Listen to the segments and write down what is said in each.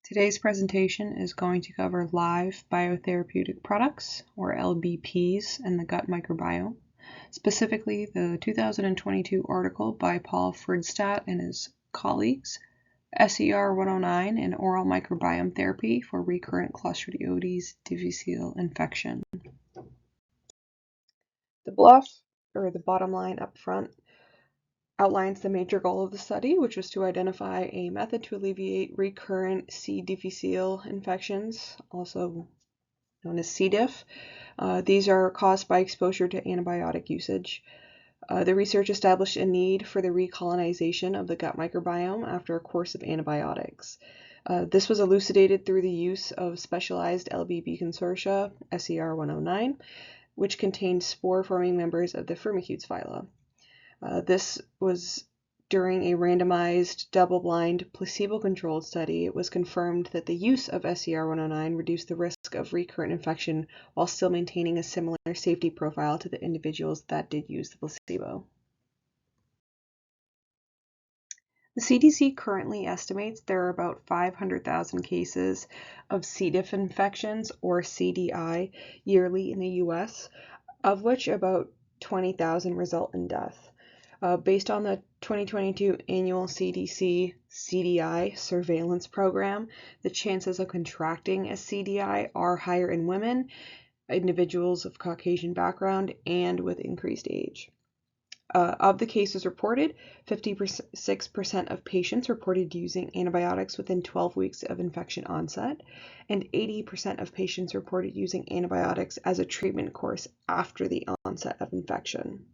Today's presentation is going to cover live biotherapeutic products, or LBPs, in the gut microbiome, specifically the 2022 article by Paul Fridstadt and his colleagues, SER 109 in Oral Microbiome Therapy for Recurrent Clostridioides difficile Infection. The bottom line up front, outlines the major goal of the study, which was to identify a method to alleviate recurrent C. difficile infections, also known as C. diff. These are caused by exposure to antibiotic usage. The research established a need for the recolonization of the gut microbiome after a course of antibiotics. This was elucidated through the use of specialized LBP consortia, SER 109, which contained spore-forming members of the Firmicutes phyla. This was during a randomized, double-blind, placebo-controlled study. It was confirmed that the use of SER 109 reduced the risk of recurrent infection while still maintaining a similar safety profile to the individuals that did use the placebo. The CDC currently estimates there are about 500,000 cases of C. diff infections, or CDI, yearly in the U.S., of which about 20,000 result in death. Based on the 2022 annual CDC CDI surveillance program, the chances of contracting a CDI are higher in women, individuals of Caucasian background, and with increased age. Of the cases reported, 56% of patients reported using antibiotics within 12 weeks of infection onset, and 80% of patients reported using antibiotics as a treatment course after the onset of infection.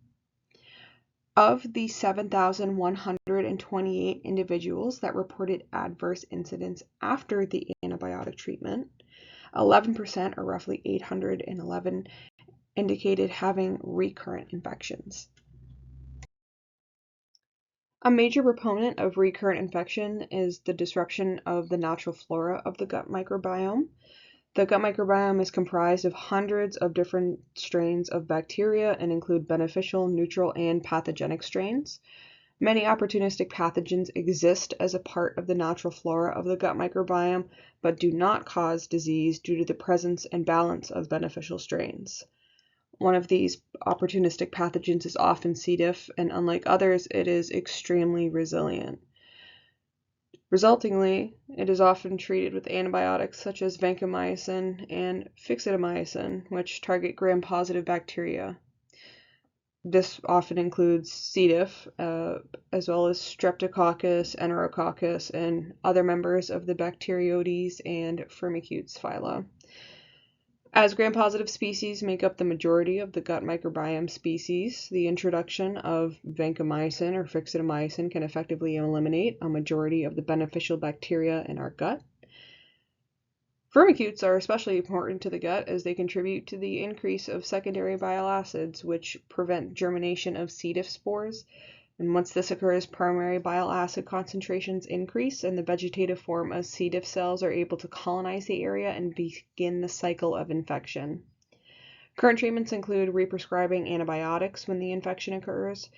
Of the 7,128 individuals that reported adverse incidents after the antibiotic treatment, 11%, or roughly 811, indicated having recurrent infections. A major proponent of recurrent infection is the disruption of the natural flora of the gut microbiome. The gut microbiome is comprised of hundreds of different strains of bacteria and include beneficial, neutral, and pathogenic strains. Many opportunistic pathogens exist as a part of the natural flora of the gut microbiome, but do not cause disease due to the presence and balance of beneficial strains. One of these opportunistic pathogens is often C. diff, and unlike others, it is extremely resilient. Resultingly, it is often treated with antibiotics such as vancomycin and fixidomycin, which target gram-positive bacteria. This often includes C. diff, as well as Streptococcus, Enterococcus, and other members of the Bacteroides and Firmicutes phyla. As gram-positive species make up the majority of the gut microbiome species, the introduction of vancomycin or fixidomycin can effectively eliminate a majority of the beneficial bacteria in our gut. Firmicutes are especially important to the gut as they contribute to the increase of secondary bile acids, which prevent germination of C. diff spores. And once this occurs, primary bile acid concentrations increase, and the vegetative form of C. diff cells are able to colonize the area and begin the cycle of infection. Current treatments include represcribing antibiotics when the infection occurs.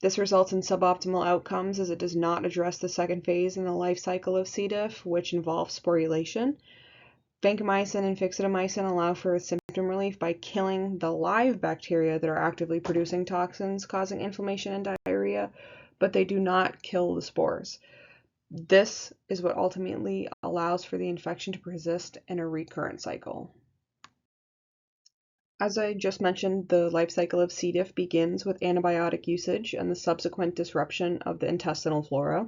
This results in suboptimal outcomes as it does not address the second phase in the life cycle of C. diff, which involves sporulation. Vancomycin and fixidomycin allow for symptom relief by killing the live bacteria that are actively producing toxins causing inflammation and diarrhea, but they do not kill the spores. This is what ultimately allows for the infection to persist in a recurrent cycle. As I just mentioned, the life cycle of C. diff begins with antibiotic usage and the subsequent disruption of the intestinal flora.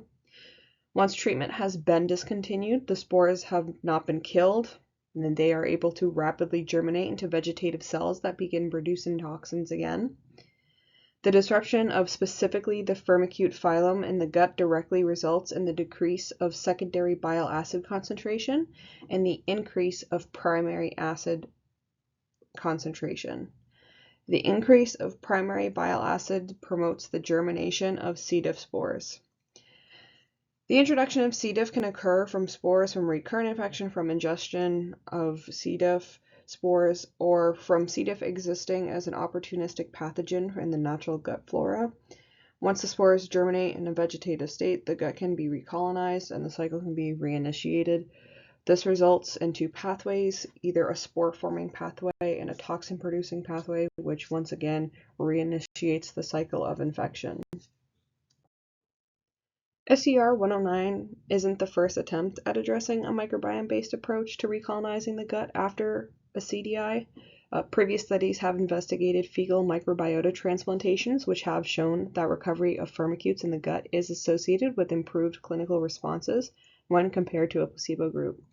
Once treatment has been discontinued, the spores have not been killed, and then they are able to rapidly germinate into vegetative cells that begin producing toxins again. The disruption of specifically the Firmicute phylum in the gut directly results in the decrease of secondary bile acid concentration and the increase of primary acid concentration. The increase of primary bile acid promotes the germination of C. diff spores. The introduction of C. diff can occur from spores from recurrent infection from ingestion of C. diff spores, or from C. diff existing as an opportunistic pathogen in the natural gut flora. Once the spores germinate in a vegetative state, the gut can be recolonized and the cycle can be reinitiated. This results in two pathways, either a spore-forming pathway and a toxin-producing pathway, which once again reinitiates the cycle of infection. SER-109 isn't the first attempt at addressing a microbiome-based approach to recolonizing the gut after a CDI. Previous studies have investigated fecal microbiota transplantations, which have shown that recovery of firmicutes in the gut is associated with improved clinical responses when compared to a placebo group.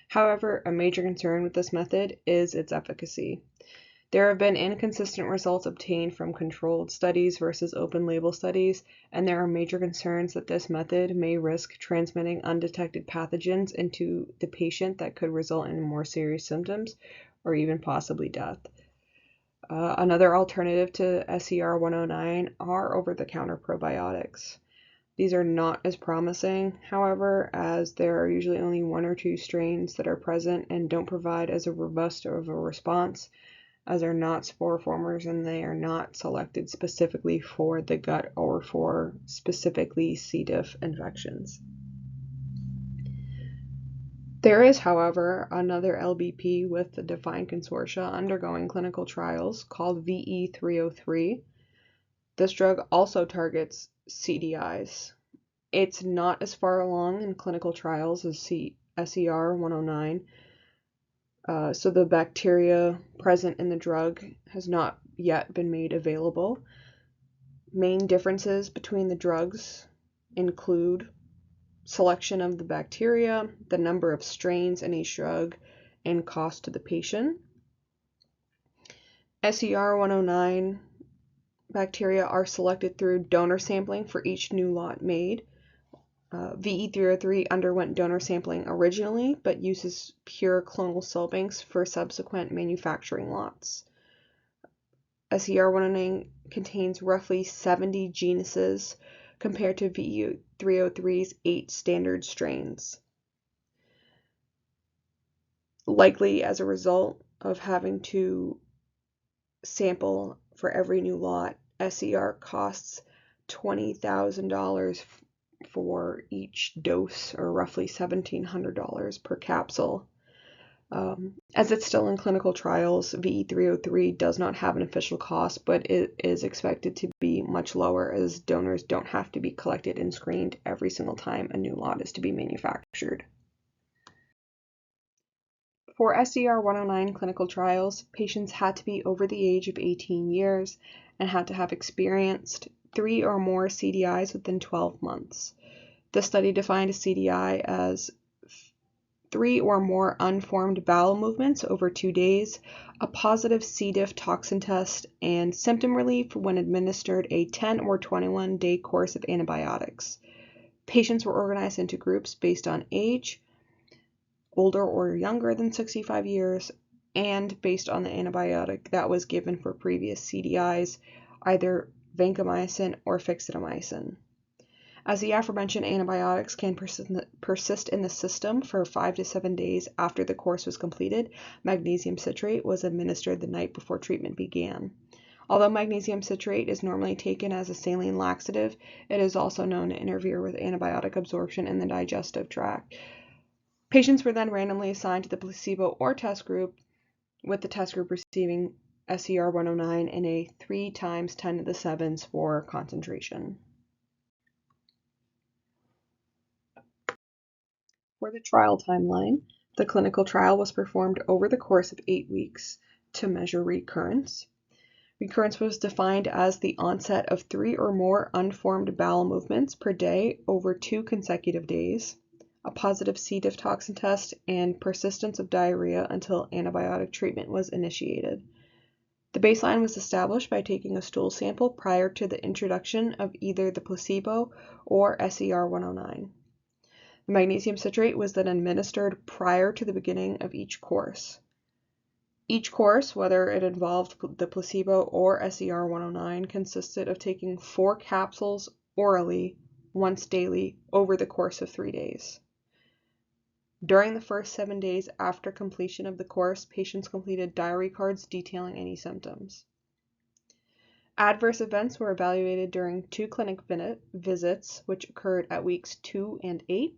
However, a major concern with this method is its efficacy. There have been inconsistent results obtained from controlled studies versus open-label studies, and there are major concerns that this method may risk transmitting undetected pathogens into the patient that could result in more serious symptoms or even possibly death. Another alternative to SER-109 are over-the-counter probiotics. These are not as promising, however, as there are usually only one or two strains that are present and don't provide as robust of a response, as they're not spore formers and they are not selected specifically for the gut or for specifically C. diff infections. There is, however, another LBP with the defined consortia undergoing clinical trials called VE303. This drug also targets CDIs. It's not as far along in clinical trials as SER-109. So the bacteria present in the drug has not yet been made available. Main differences between the drugs include selection of the bacteria, the number of strains in each drug, and cost to the patient. SER-109 bacteria are selected through donor sampling for each new lot made. VE303 underwent donor sampling originally, but uses pure clonal cell banks for subsequent manufacturing lots. SER-109 contains roughly 70 genuses compared to VE303's 8 standard strains. Likely as a result of having to sample for every new lot, SER costs $20,000 for each dose, or roughly $1,700 per capsule. As it's still in clinical trials, VE303 does not have an official cost, but it is expected to be much lower as donors don't have to be collected and screened every single time a new lot is to be manufactured. For SER-109 clinical trials, patients had to be over the age of 18 years and had to have experienced 3 or more CDIs within 12 months. The study defined a CDI as 3 or more unformed bowel movements over 2 days, a positive C. diff toxin test, and symptom relief when administered a 10 or 21-day course of antibiotics. Patients were organized into groups based on age, older or younger than 65 years, and based on the antibiotic that was given for previous CDIs, either vancomycin or fixadomycin. As the aforementioned antibiotics can persist in the system for 5 to 7 days after the course was completed, magnesium citrate was administered the night before treatment began. Although magnesium citrate is normally taken as a saline laxative, it is also known to interfere with antibiotic absorption in the digestive tract. Patients were then randomly assigned to the placebo or test group, with the test group receiving SER-109 in a 3 × 10⁷ spore concentration. For the trial timeline, the clinical trial was performed over the course of 8 weeks to measure recurrence. Recurrence was defined as the onset of 3 or more unformed bowel movements per day over 2 consecutive days, a positive C. diff toxin test, and persistence of diarrhea until antibiotic treatment was initiated. The baseline was established by taking a stool sample prior to the introduction of either the placebo or SER-109. The magnesium citrate was then administered prior to the beginning of each course. Each course, whether it involved the placebo or SER-109, consisted of taking 4 capsules orally once daily over the course of 3 days. During the first 7 days after completion of the course, patients completed diary cards detailing any symptoms. Adverse events were evaluated during 2 clinic visits, which occurred at weeks 2 and 8,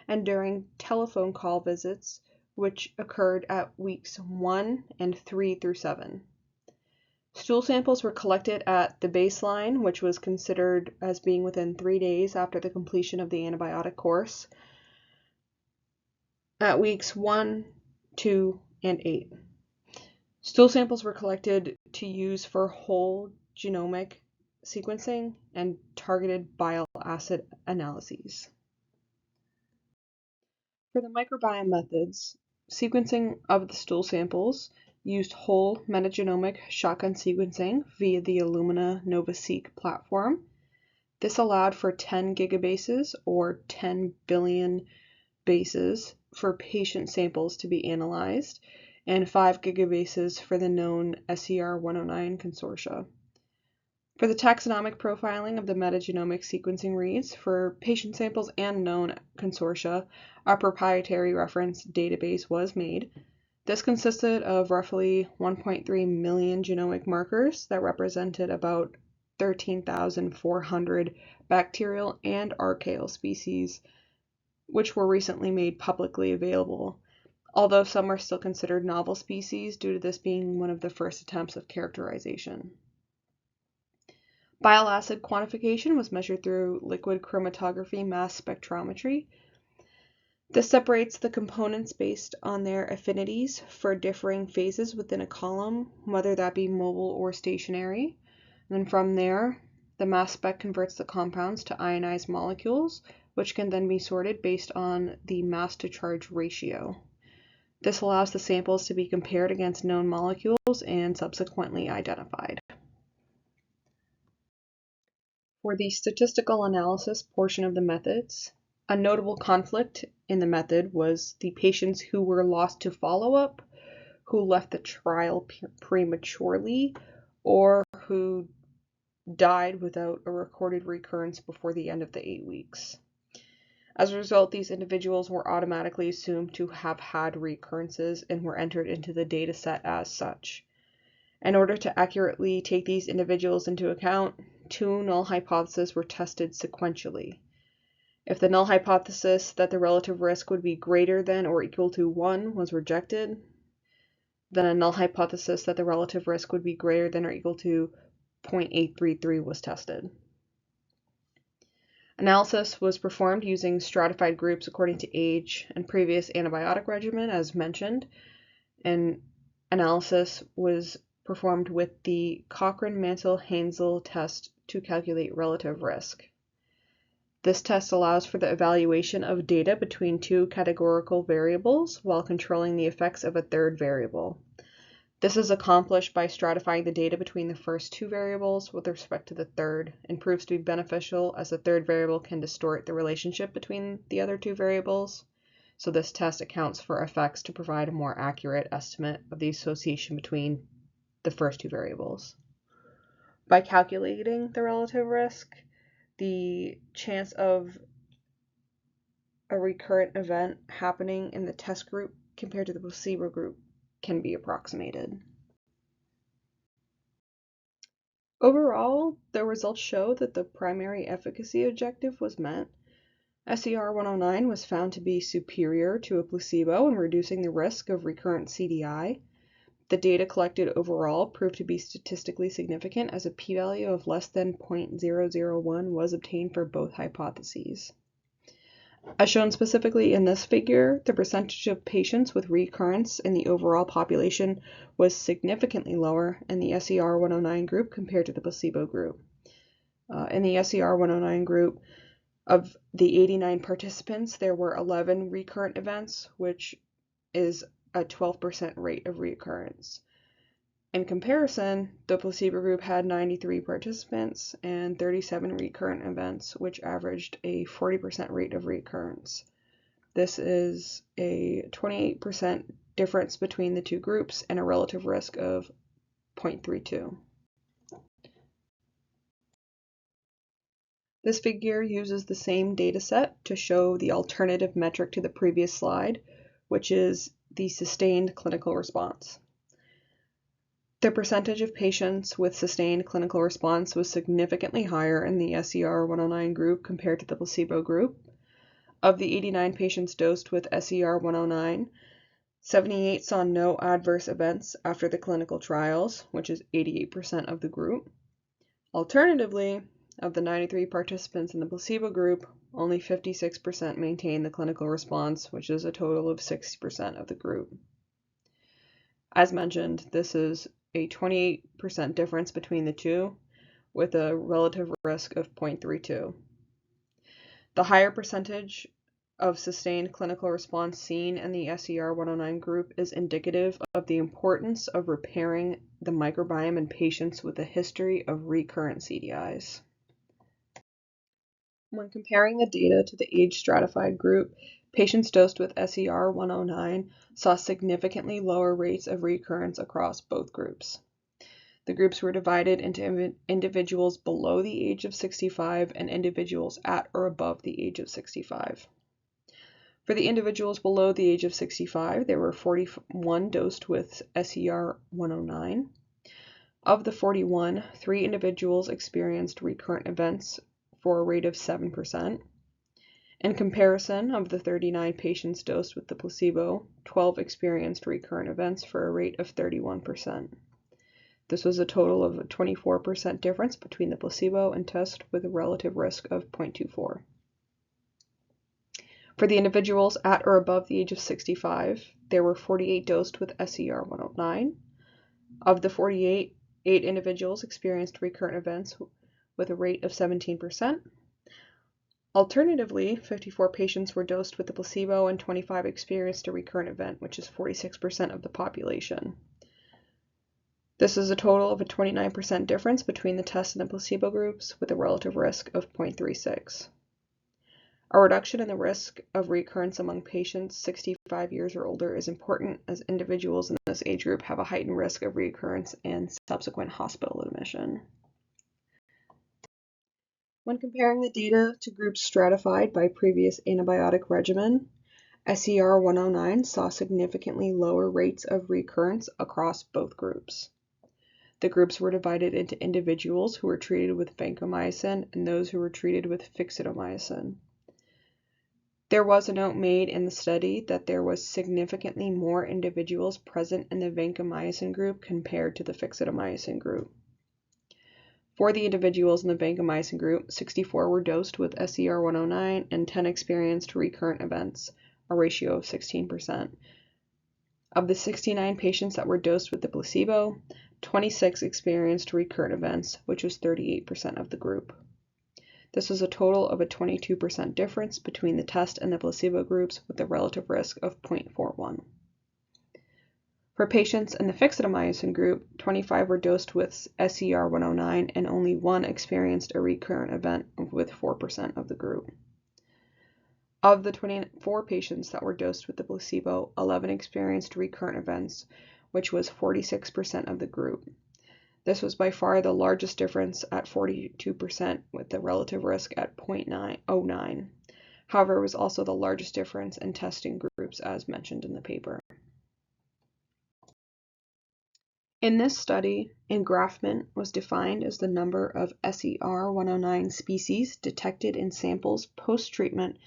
and during telephone call visits, which occurred at weeks 1 and 3 through 7. Stool samples were collected at the baseline, which was considered as being within 3 days after the completion of the antibiotic course, at weeks 1, 2, and 8. Stool samples were collected to use for whole genomic sequencing and targeted bile acid analyses. For the microbiome methods, sequencing of the stool samples used whole metagenomic shotgun sequencing via the Illumina NovaSeq platform. This allowed for 10 gigabases or 10 billion bases for patient samples to be analyzed, and 5 gigabases for the known SER109 consortia. For the taxonomic profiling of the metagenomic sequencing reads for patient samples and known consortia, a proprietary reference database was made. This consisted of roughly 1.3 million genomic markers that represented about 13,400 bacterial and archaeal species, which were recently made publicly available, although some are still considered novel species due to this being one of the first attempts of characterization. Bile acid quantification was measured through liquid chromatography mass spectrometry. This separates the components based on their affinities for differing phases within a column, whether that be mobile or stationary. And then from there, the mass spec converts the compounds to ionized molecules, which can then be sorted based on the mass to charge ratio. This allows the samples to be compared against known molecules and subsequently identified. For the statistical analysis portion of the methods, a notable conflict in the method was the patients who were lost to follow-up, who left the trial prematurely, or who died without a recorded recurrence before the end of the 8 weeks. As a result, these individuals were automatically assumed to have had recurrences and were entered into the data set as such. In order to accurately take these individuals into account, 2 null hypotheses were tested sequentially. If the null hypothesis that the relative risk would be greater than or equal to 1 was rejected, then a null hypothesis that the relative risk would be greater than or equal to 0.833 was tested. Analysis was performed using stratified groups according to age and previous antibiotic regimen, as mentioned, and analysis was performed with the Cochrane-Mantel-Haenszel test to calculate relative risk. This test allows for the evaluation of data between 2 categorical variables while controlling the effects of a third variable. This is accomplished by stratifying the data between the first 2 variables with respect to the third, and proves to be beneficial as the third variable can distort the relationship between the other 2 variables. So this test accounts for effects to provide a more accurate estimate of the association between the first 2 variables. By calculating the relative risk, the chance of a recurrent event happening in the test group compared to the placebo group can be approximated. Overall, the results show that the primary efficacy objective was met. SER109 was found to be superior to a placebo in reducing the risk of recurrent CDI. The data collected overall proved to be statistically significant as a p-value of less than 0.001 was obtained for both hypotheses. As shown specifically in this figure, the percentage of patients with recurrence in the overall population was significantly lower in the SER109 group compared to the placebo group. In the SER109 group, of the 89 participants, there were 11 recurrent events, which is a 12% rate of recurrence. In comparison, the placebo group had 93 participants and 37 recurrent events, which averaged a 40% rate of recurrence. This is a 28% difference between the 2 groups and a relative risk of 0.32. This figure uses the same data set to show the alternative metric to the previous slide, which is the sustained clinical response. The percentage of patients with sustained clinical response was significantly higher in the SER-109 group compared to the placebo group. Of the 89 patients dosed with SER-109, 78 saw no adverse events after the clinical trials, which is 88% of the group. Alternatively, of the 93 participants in the placebo group, only 56% maintained the clinical response, which is a total of 60% of the group. As mentioned, this is a 28% difference between the two, with a relative risk of 0.32. The higher percentage of sustained clinical response seen in the SER-109 group is indicative of the importance of repairing the microbiome in patients with a history of recurrent CDIs. When comparing the data to the age-stratified group, patients dosed with SER-109 saw significantly lower rates of recurrence across both groups. The groups were divided into individuals below the age of 65 and individuals at or above the age of 65. For the individuals below the age of 65, there were 41 dosed with SER-109. Of the 41, 3 individuals experienced recurrent events for a rate of 7%. In comparison, of the 39 patients dosed with the placebo, 12 experienced recurrent events for a rate of 31%. This was a total of a 24% difference between the placebo and test with a relative risk of 0.24. For the individuals at or above the age of 65, there were 48 dosed with SER-109. Of the 48, 8 individuals experienced recurrent events with a rate of 17%. Alternatively, 54 patients were dosed with the placebo and 25 experienced a recurrent event, which is 46% of the population. This is a total of a 29% difference between the test and the placebo groups with a relative risk of 0.36. A reduction in the risk of recurrence among patients 65 years or older is important, as individuals in this age group have a heightened risk of recurrence and subsequent hospital admission. When comparing the data to groups stratified by previous antibiotic regimen, SER-109 saw significantly lower rates of recurrence across both groups. The groups were divided into individuals who were treated with vancomycin and those who were treated with fixadomycin. There was a note made in the study that there was significantly more individuals present in the vancomycin group compared to the fixadomycin group. For the individuals in the vancomycin group, 64 were dosed with SER-109 and 10 experienced recurrent events, a ratio of 16%. Of the 69 patients that were dosed with the placebo, 26 experienced recurrent events, which was 38% of the group. This was a total of a 22% difference between the test and the placebo groups with a relative risk of 0.41. For patients in the fixadomycin group, 25 were dosed with SER-109 and only 1 experienced a recurrent event with 4% of the group. Of the 24 patients that were dosed with the placebo, 11 experienced recurrent events, which was 46% of the group. This was by far the largest difference at 42% with the relative risk at 0.09. However, it was also the largest difference in testing groups as mentioned in the paper. In this study, engraftment was defined as the number of SER-109 species detected in samples post-treatment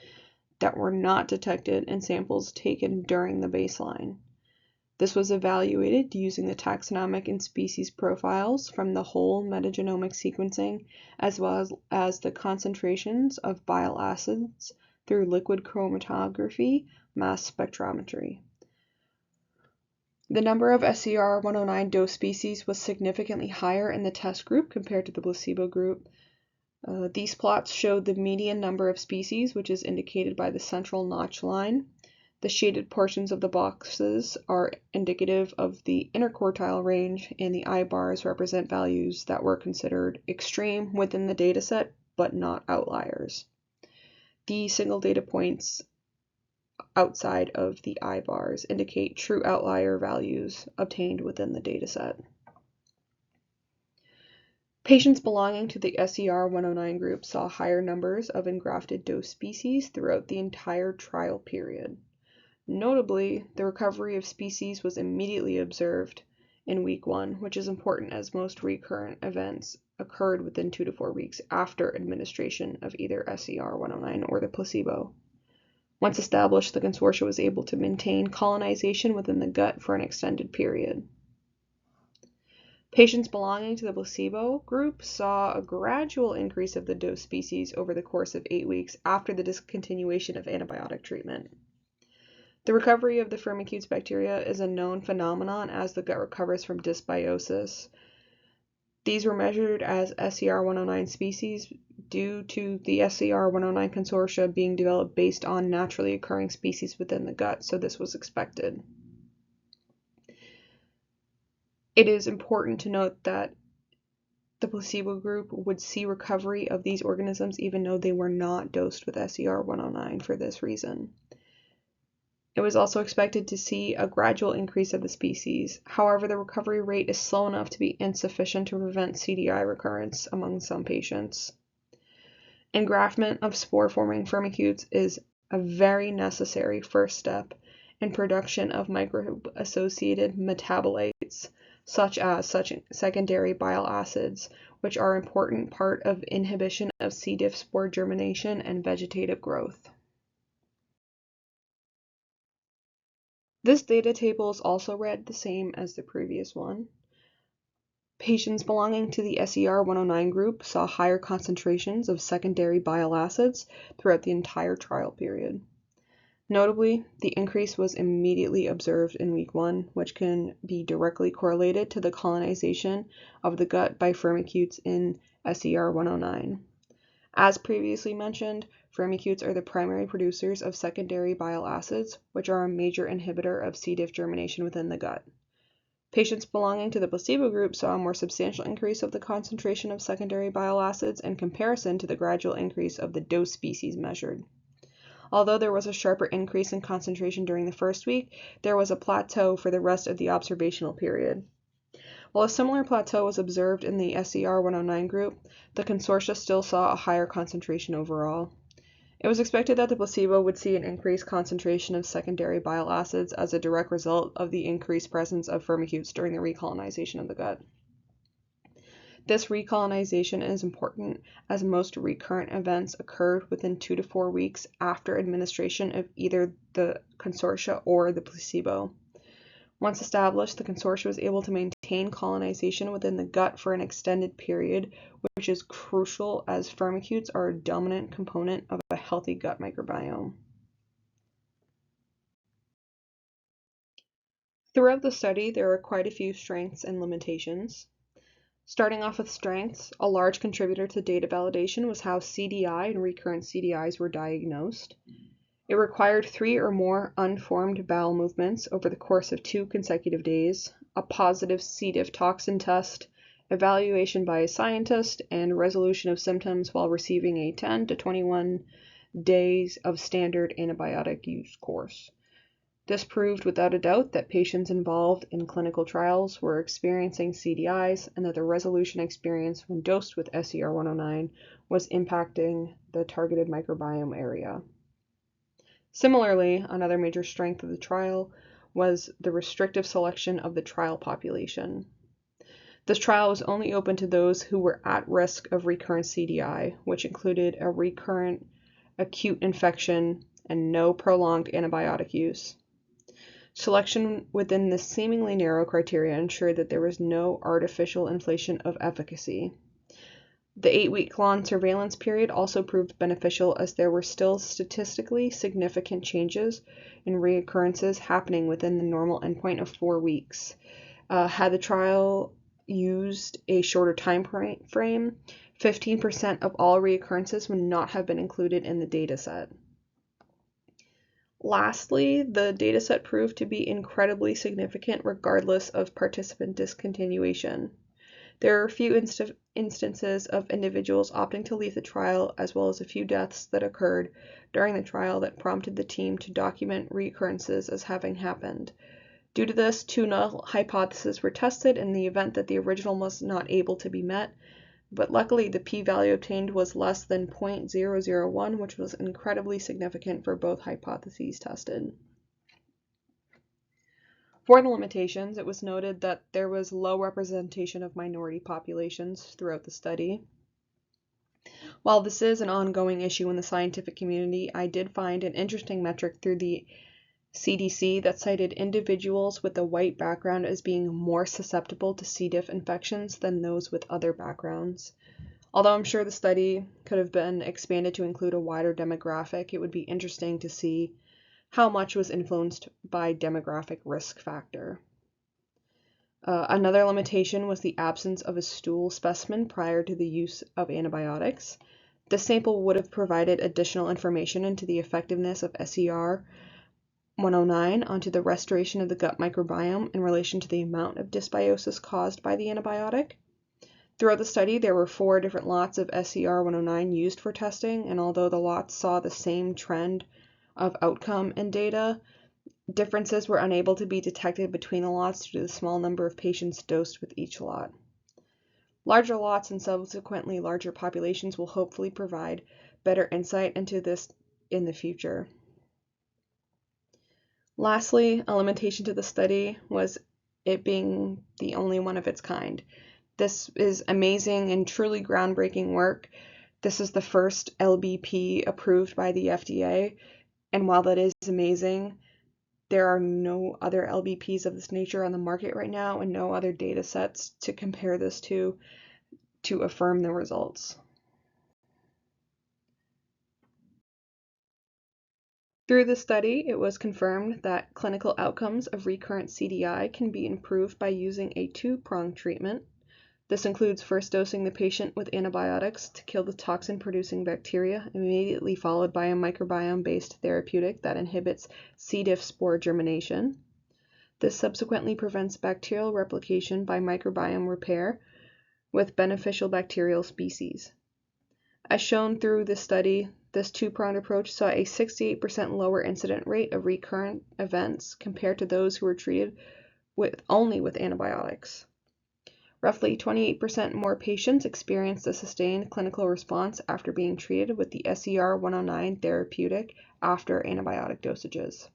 that were not detected in samples taken during the baseline. This was evaluated using the taxonomic and species profiles from the whole metagenomic sequencing, as well as the concentrations of bile acids through liquid chromatography mass spectrometry. The number of SER-109 dose species was significantly higher in the test group compared to the placebo group. These plots showed the median number of species, which is indicated by the central notch line. The shaded portions of the boxes are indicative of the interquartile range, and the I bars represent values that were considered extreme within the dataset, but not outliers. The single data points outside of the I bars indicate true outlier values obtained within the dataset. Patients belonging to the SER-109 group saw higher numbers of engrafted dose species throughout the entire trial period. Notably, the recovery of species was immediately observed, in week 1, which is important as most recurrent events occurred within 2 to 4 weeks after administration of either SER-109 or the placebo. Once established, the consortia was able to maintain colonization within the gut for an extended period. Patients belonging to the placebo group saw a gradual increase of the dose species over the course of 8 weeks after the discontinuation of antibiotic treatment. The recovery of the Firmicutes bacteria is a known phenomenon as the gut recovers from dysbiosis. These were measured as SER-109 species due to the SER-109 consortia being developed based on naturally occurring species within the gut, so this was expected. It is important to note that the placebo group would see recovery of these organisms even though they were not dosed with SER-109 for this reason. It was also expected to see a gradual increase of the species. However, the recovery rate is slow enough to be insufficient to prevent CDI recurrence among some patients. Engraftment of spore-forming firmicutes is a very necessary first step in production of microbe-associated metabolites, such as secondary bile acids, which are an important part of inhibition of C. diff spore germination and vegetative growth. This data table is also read the same as the previous one. Patients belonging to the SER-109 group saw higher concentrations of secondary bile acids throughout the entire trial period. Notably, the increase was immediately observed in week 1, which can be directly correlated to the colonization of the gut by firmicutes in SER-109. As previously mentioned, firmicutes are the primary producers of secondary bile acids, which are a major inhibitor of C. diff germination within the gut. Patients belonging to the placebo group saw a more substantial increase of the concentration of secondary bile acids in comparison to the gradual increase of the dose species measured. Although there was a sharper increase in concentration during the first week, there was a plateau for the rest of the observational period. While a similar plateau was observed in the SER-109 group, the consortia still saw a higher concentration overall. It was expected that the placebo would see an increased concentration of secondary bile acids as a direct result of the increased presence of firmicutes during the recolonization of the gut. This recolonization is important as most recurrent events occurred within 2 to 4 weeks after administration of either the consortia or the placebo. Once established, the consortia was able to maintain colonization within the gut for an extended period, which is crucial as firmicutes are a dominant component of a healthy gut microbiome. Throughout the study, there are quite a few strengths and limitations. Starting off with strengths, a large contributor to data validation was how CDI and recurrent CDIs were diagnosed. It required 3 or more unformed bowel movements over the course of 2 consecutive days, a positive C. diff toxin test, evaluation by a scientist, and resolution of symptoms while receiving a 10 to 21 days of standard antibiotic use course. This proved without a doubt that patients involved in clinical trials were experiencing CDIs and that the resolution experience when dosed with SER-109 was impacting the targeted microbiome area. Similarly, another major strength of the trial was the restrictive selection of the trial population. This trial was only open to those who were at risk of recurrent CDI, which included a recurrent acute infection and no prolonged antibiotic use. Selection within this seemingly narrow criteria ensured that there was no artificial inflation of efficacy. The 8-week long surveillance period also proved beneficial as there were still statistically significant changes in reoccurrences happening within the normal endpoint of 4 weeks. Had the trial used a shorter time frame, 15% of all reoccurrences would not have been included in the dataset. Lastly, the dataset proved to be incredibly significant regardless of participant discontinuation. There are a few instances of individuals opting to leave the trial, as well as a few deaths that occurred during the trial that prompted the team to document recurrences as having happened. Due to this, 2 null hypotheses were tested in the event that the original was not able to be met, but luckily the p-value obtained was less than 0.001, which was incredibly significant for both hypotheses tested. For the limitations, it was noted that there was low representation of minority populations throughout the study. While this is an ongoing issue in the scientific community, I did find an interesting metric through the CDC that cited individuals with a white background as being more susceptible to C. diff infections than those with other backgrounds. Although I'm sure the study could have been expanded to include a wider demographic, it would be interesting to see how much was influenced by demographic risk factor. Another limitation was the absence of a stool specimen prior to the use of antibiotics. This sample would have provided additional information into the effectiveness of SER 109 onto the restoration of the gut microbiome in relation to the amount of dysbiosis caused by the antibiotic. Throughout the study, there were 4 different lots of SER 109 used for testing, and although the lots saw the same trend of outcome and data, differences were unable to be detected between the lots due to the small number of patients dosed with each lot. Larger lots and subsequently larger populations will hopefully provide better insight into this in the future. Lastly, a limitation to the study was it being the only one of its kind. This is amazing and truly groundbreaking work. This is the first LBP approved by the FDA, and while that is amazing, there are no other LBPs of this nature on the market right now and no other data sets to compare this to affirm the results. Through the study, it was confirmed that clinical outcomes of recurrent CDI can be improved by using a 2-pronged treatment. This includes first dosing the patient with antibiotics to kill the toxin-producing bacteria, immediately followed by a microbiome-based therapeutic that inhibits C. diff spore germination. This subsequently prevents bacterial replication by microbiome repair with beneficial bacterial species. As shown through this study, this 2-pronged approach saw a 68% lower incident rate of recurrent events compared to those who were treated only with antibiotics. Roughly 28% more patients experienced a sustained clinical response after being treated with the SER 109 therapeutic after antibiotic dosages.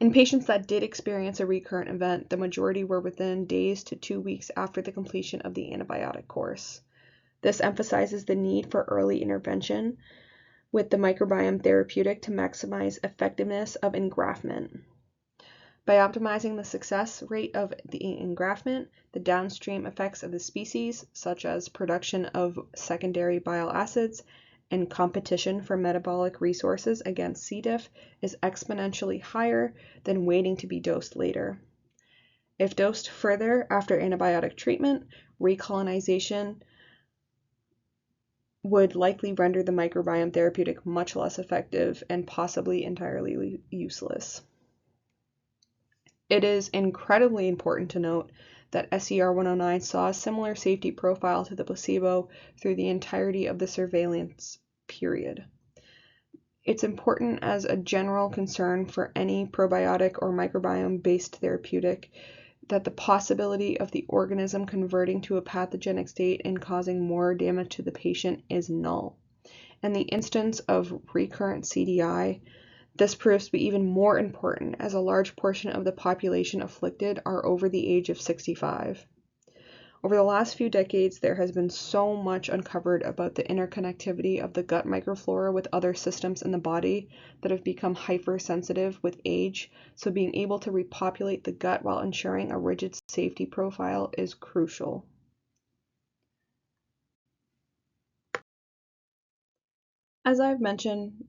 In patients that did experience a recurrent event, the majority were within days to 2 weeks after the completion of the antibiotic course. This emphasizes the need for early intervention with the microbiome therapeutic to maximize effectiveness of engraftment. By optimizing the success rate of the engraftment, the downstream effects of the species, such as production of secondary bile acids and competition for metabolic resources against C. diff, is exponentially higher than waiting to be dosed later. If dosed further after antibiotic treatment, recolonization would likely render the microbiome therapeutic much less effective and possibly entirely useless. It is incredibly important to note that SER 109 saw a similar safety profile to the placebo through the entirety of the surveillance period. It's important as a general concern for any probiotic or microbiome-based therapeutic that the possibility of the organism converting to a pathogenic state and causing more damage to the patient is null. In the instance of recurrent CDI, this proves to be even more important as a large portion of the population afflicted are over the age of 65. Over the last few decades, there has been so much uncovered about the interconnectivity of the gut microflora with other systems in the body that have become hypersensitive with age, so being able to repopulate the gut while ensuring a rigid safety profile is crucial. As I've mentioned,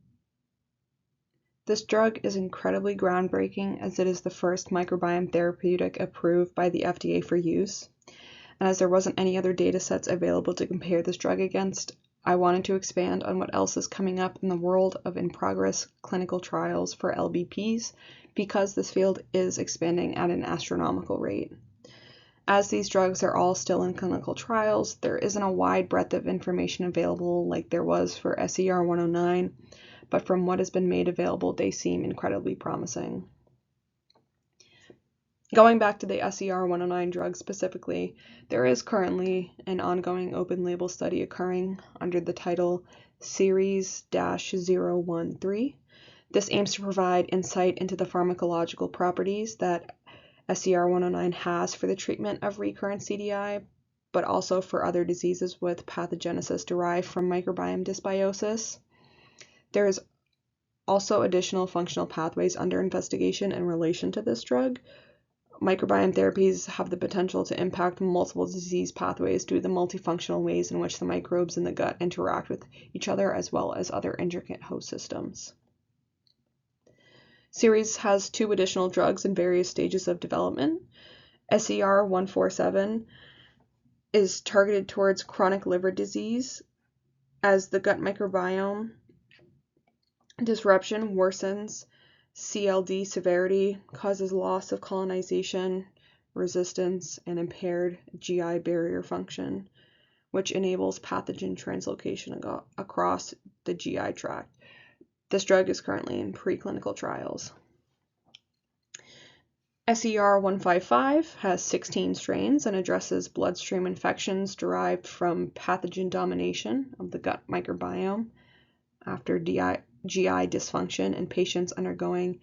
this drug is incredibly groundbreaking as it is the first microbiome therapeutic approved by the FDA for use. And as there wasn't any other data sets available to compare this drug against, I wanted to expand on what else is coming up in the world of in-progress clinical trials for LBPs because this field is expanding at an astronomical rate. As these drugs are all still in clinical trials, there isn't a wide breadth of information available like there was for SER 109, but from what has been made available, they seem incredibly promising. Going back to the SER 109 drug specifically, there is currently an ongoing open-label study occurring under the title Series-013. This aims to provide insight into the pharmacological properties that SCR-109 has for the treatment of recurrent CDI, but also for other diseases with pathogenesis derived from microbiome dysbiosis. There is also additional functional pathways under investigation in relation to this drug. Microbiome therapies have the potential to impact multiple disease pathways due to the multifunctional ways in which the microbes in the gut interact with each other, as well as other intricate host systems. Seres has 2 additional drugs in various stages of development. SCR-147 is targeted towards chronic liver disease, as the gut microbiome disruption worsens CLD severity, causes loss of colonization, resistance, and impaired GI barrier function, which enables pathogen translocation across the GI tract. This drug is currently in preclinical trials. SCR-155 has 16 strains and addresses bloodstream infections derived from pathogen domination of the gut microbiome after GI dysfunction in patients undergoing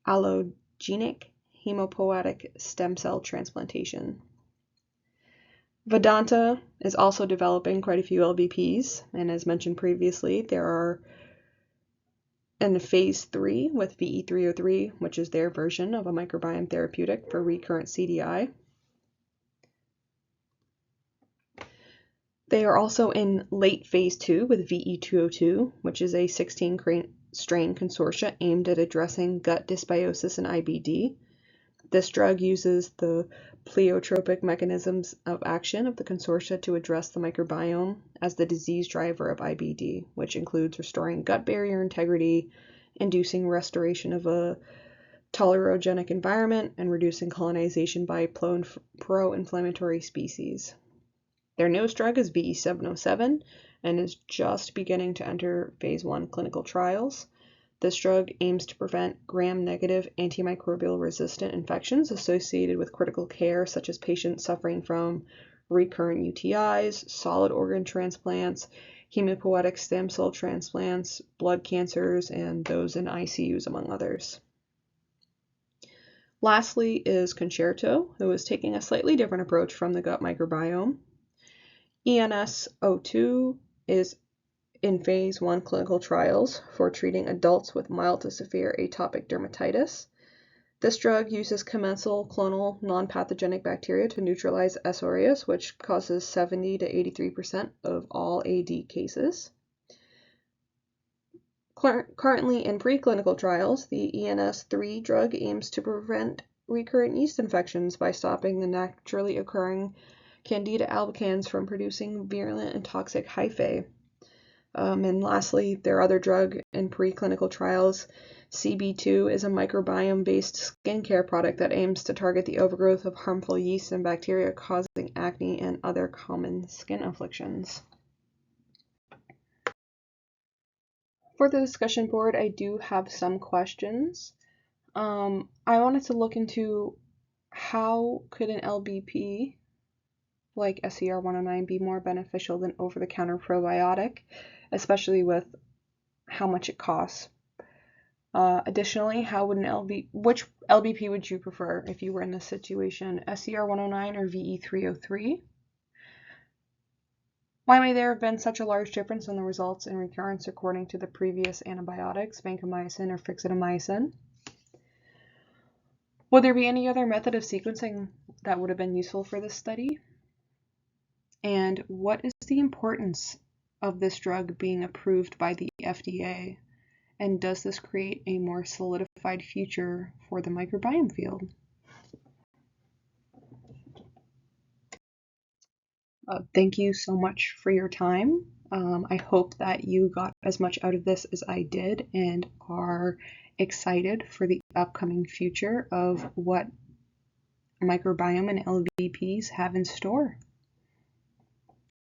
allogenic hematopoietic stem cell transplantation. Vedanta is also developing quite a few LBPs, and as mentioned previously, there are in phase 3 with VE303, which is their version of a microbiome therapeutic for recurrent CDI. They are also in late phase 2 with VE202, which is a 16-strain consortia aimed at addressing gut dysbiosis and IBD. This drug uses the pleiotropic mechanisms of action of the consortia to address the microbiome as the disease driver of IBD, which includes restoring gut barrier integrity, inducing restoration of a tolerogenic environment, and reducing colonization by pro-inflammatory species. Their newest drug is VE707 and is just beginning to enter phase 1 clinical trials. This drug aims to prevent gram-negative antimicrobial resistant infections associated with critical care, such as patients suffering from recurrent UTIs, solid organ transplants, hematopoietic stem cell transplants, blood cancers, and those in ICUs, among others. Lastly is Concerto, who is taking a slightly different approach from the gut microbiome. ENS-02 is in phase 1 clinical trials for treating adults with mild to severe atopic dermatitis. This drug uses commensal clonal non-pathogenic bacteria to neutralize S. aureus, which causes 70 to 83% of all AD cases. Currently in preclinical trials, the ENS-3 drug aims to prevent recurrent yeast infections by stopping the naturally occurring Candida albicans from producing virulent and toxic hyphae. And lastly, their other drug in preclinical trials, CB2, is a microbiome-based skincare product that aims to target the overgrowth of harmful yeasts and bacteria causing acne and other common skin afflictions. For the discussion board, I do have some questions. I wanted to look into how could an LBP like SCR-109 be more beneficial than over-the-counter probiotic, especially with how much it costs. Additionally, how would which LBP would you prefer if you were in this situation, SCR-109 or VE303? Why may there have been such a large difference in the results in recurrence according to the previous antibiotics, vancomycin or fixadomycin? Would there be any other method of sequencing that would have been useful for this study? And what is the importance of this drug being approved by the FDA? And does this create a more solidified future for the microbiome field? Thank you so much for your time. I hope that you got as much out of this as I did and are excited for the upcoming future of what microbiome and LBPs have in store.